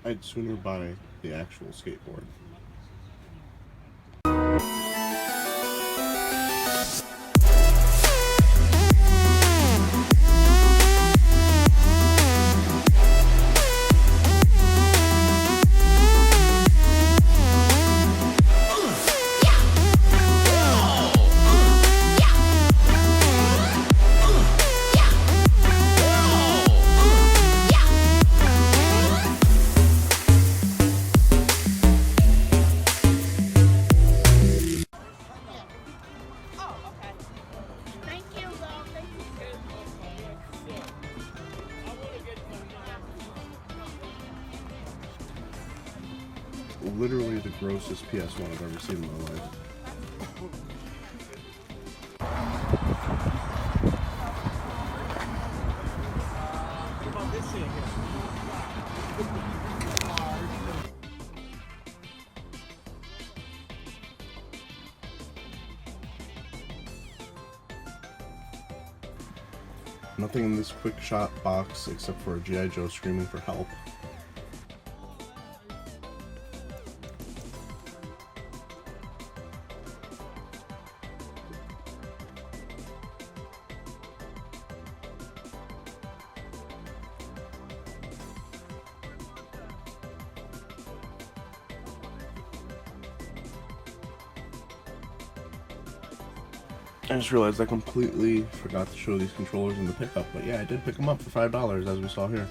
I'd sooner buy the actual skateboard. Literally the grossest PS1 I've ever seen in my life. What about this here? Nothing in this quick shot box except for a G.I. Joe screaming for help. I just realized I completely forgot to show these controllers in the pickup, but yeah, I did pick them up for $5 as we saw here.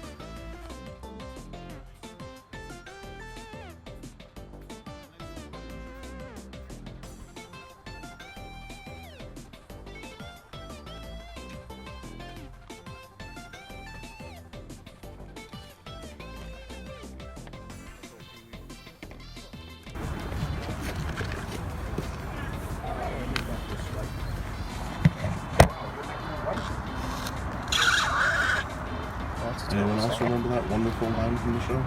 Anyone else remember that wonderful line from the show?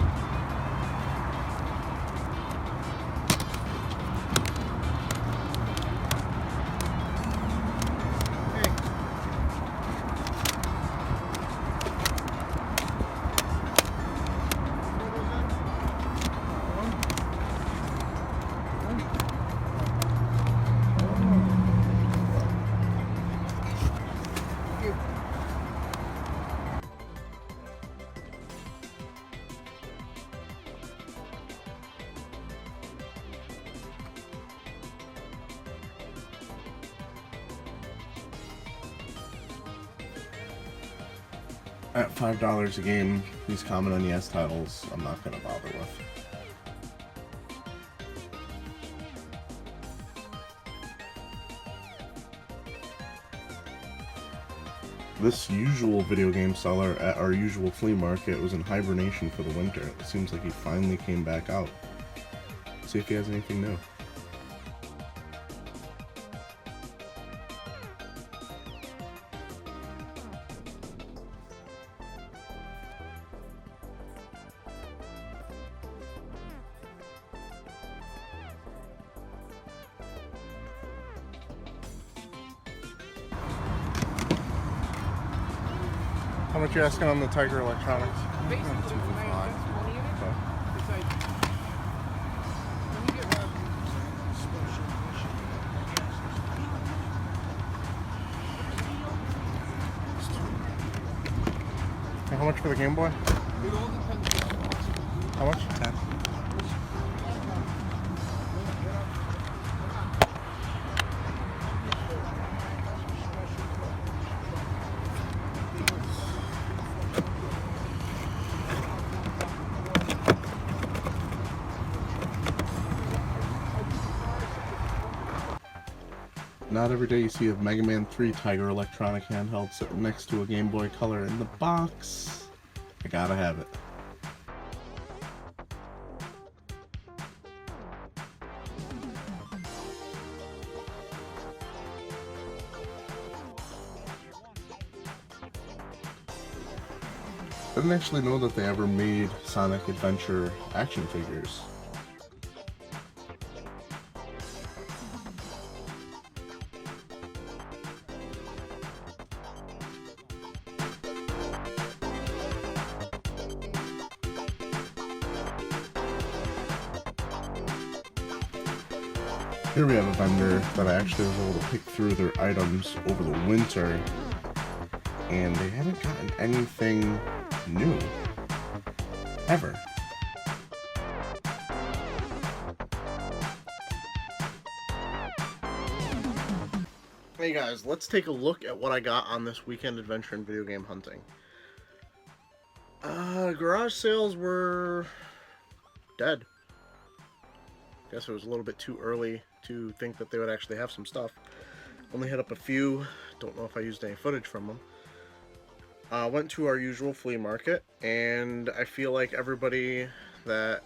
At $5 a game, these common NES titles, I'm not going to bother with. This usual video game seller at our usual flea market was in hibernation for the winter. It seems like he finally came back out. See if he has anything new. How much are you asking on the Tiger Electronics? How much for the Game Boy? How much? 10. Not every day you see a Mega Man 3 Tiger Electronic handheld sitting next to a Game Boy Color in the box. I gotta have it. I didn't actually know that they ever made Sonic Adventure action figures. Here we have a vendor that I actually was able to pick through their items over the winter, and they haven't gotten anything new. Ever. Hey guys, let's take a look at what I got on this weekend adventure in video game hunting. Garage sales were dead. Guess it was a little bit too early to think that they would actually have some stuff. Only hit up a few. Don't know if I used any footage from them. Went to our usual flea market, and I feel like everybody that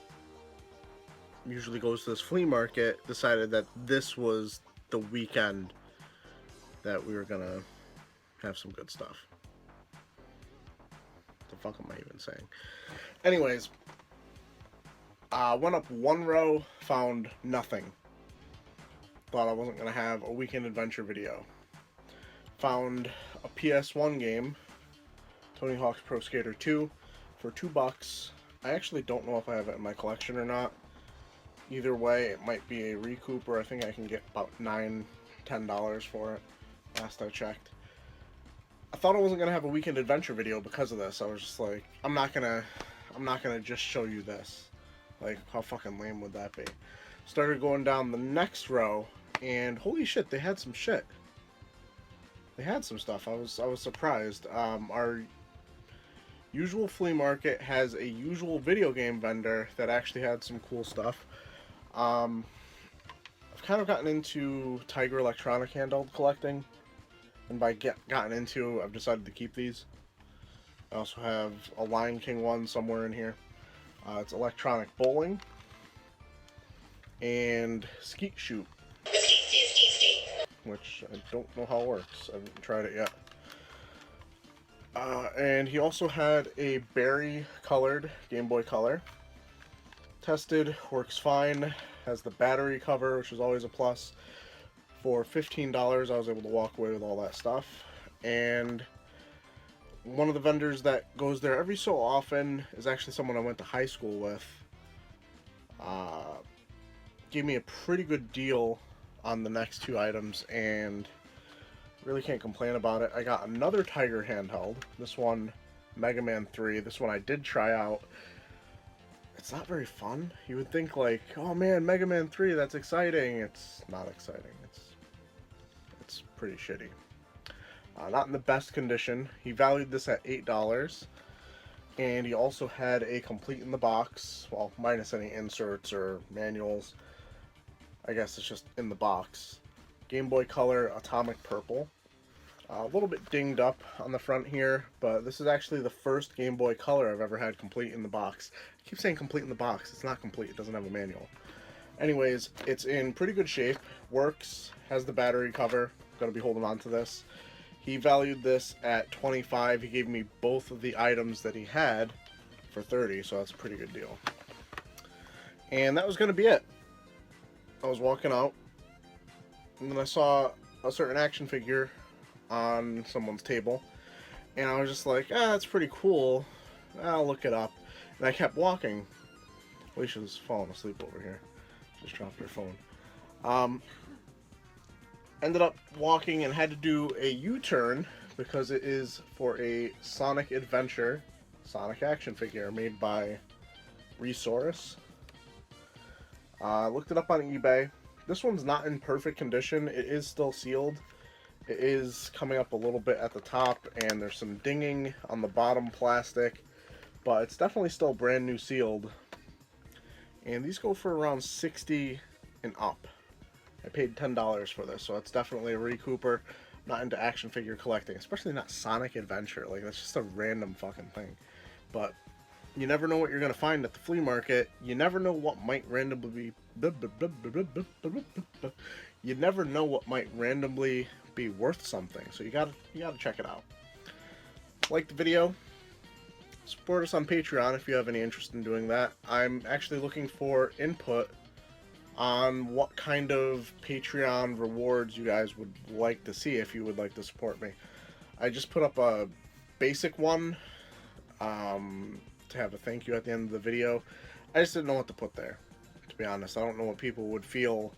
usually goes to this flea market decided that this was the weekend that we were gonna have some good stuff. What the fuck am I even saying? Anyways, went up one row, found nothing. Thought I wasn't gonna have a weekend adventure video. Found a PS1 game, Tony Hawk's Pro Skater 2, for $2. I actually don't know if I have it in my collection or not. Either way, it might be a recoup, or I think I can get about $9, $10 for it. Last I checked. I thought I wasn't gonna have a weekend adventure video because of this. I was just like, I'm not gonna just show you this. Like, how fucking lame would that be? Started going down the next row, and holy shit, they had some shit. They had some stuff. I was surprised. Our usual flea market has a usual video game vendor that actually had some cool stuff. I've kind of gotten into Tiger electronic handheld collecting, and by gotten into, I've decided to keep these. I also have a Lion King one somewhere in here. It's electronic bowling and skeet shoot, which I don't know how it works. I haven't tried it yet. And he also had a berry colored Game Boy Color. Tested, works fine. Has the battery cover, which is always a plus. For $15, I was able to walk away with all that stuff. And one of the vendors that goes there every so often is actually someone I went to high school with. Gave me a pretty good deal on the next two items, and really can't complain about it. I got another Tiger handheld. This one, Mega Man 3. This one I did try out. It's not very fun. You would think like, oh man, Mega Man 3, that's exciting. It's not exciting. It's pretty shitty. Not in the best condition. He valued this at $8, and he also had a complete in the box, well, minus any inserts or manuals. I guess it's just in the box. Game Boy Color Atomic Purple. A little bit dinged up on the front here, but this is actually the first Game Boy Color I've ever had complete in the box. I keep saying complete in the box. It's not complete. It doesn't have a manual. Anyways, it's in pretty good shape. Works. Has the battery cover. Gonna be holding on to this. He valued this at $25. He gave me both of the items that he had for $30, so that's a pretty good deal. And that was gonna be it. I was walking out, and then I saw a certain action figure on someone's table, and I was just like, that's pretty cool. I'll look it up. And I kept walking. Alicia's falling asleep over here. Just dropped her phone. Ended up walking and had to do a U-turn because it is for a Sonic Adventure Sonic action figure made by Resource. Looked it up on eBay. This one's not in perfect condition. It is still sealed. It is coming up a little bit at the top, and there's some dinging on the bottom plastic, but it's definitely still brand new sealed. And these go for around $60 and up. I paid $10 for this, so it's definitely a recouper. I'm not into action figure collecting, especially not Sonic Adventure. Like, that's just a random fucking thing. But you never know what you're gonna find at the flea market. You never know what might randomly be. You never know what might randomly be worth something. So you gotta check it out. Like the video. Support us on Patreon if you have any interest in doing that. I'm actually looking for input on what kind of Patreon rewards you guys would like to see if you would like to support me. I just put up a basic one to have a thank you at the end of the video. I just didn't know what to put there, to be honest. I don't know what people would feel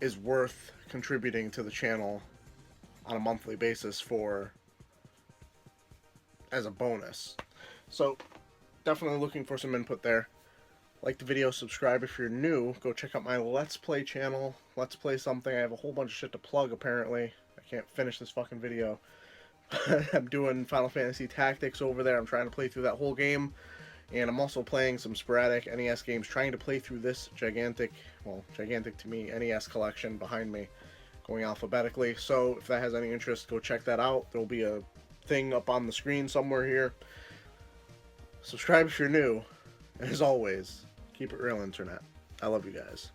is worth contributing to the channel on a monthly basis for as a bonus. So definitely looking for some input there. Like the video, subscribe if you're new. Go check out my Let's Play channel. Let's Play something. I have a whole bunch of shit to plug apparently. I can't finish this fucking video. I'm doing Final Fantasy Tactics over there. I'm trying to play through that whole game. And I'm also playing some sporadic NES games, trying to play through this gigantic, well, gigantic to me, NES collection behind me, going alphabetically. So if that has any interest, go check that out. There'll be a thing up on the screen somewhere here. Subscribe if you're new. And as always, keep it real, Internet. I love you guys.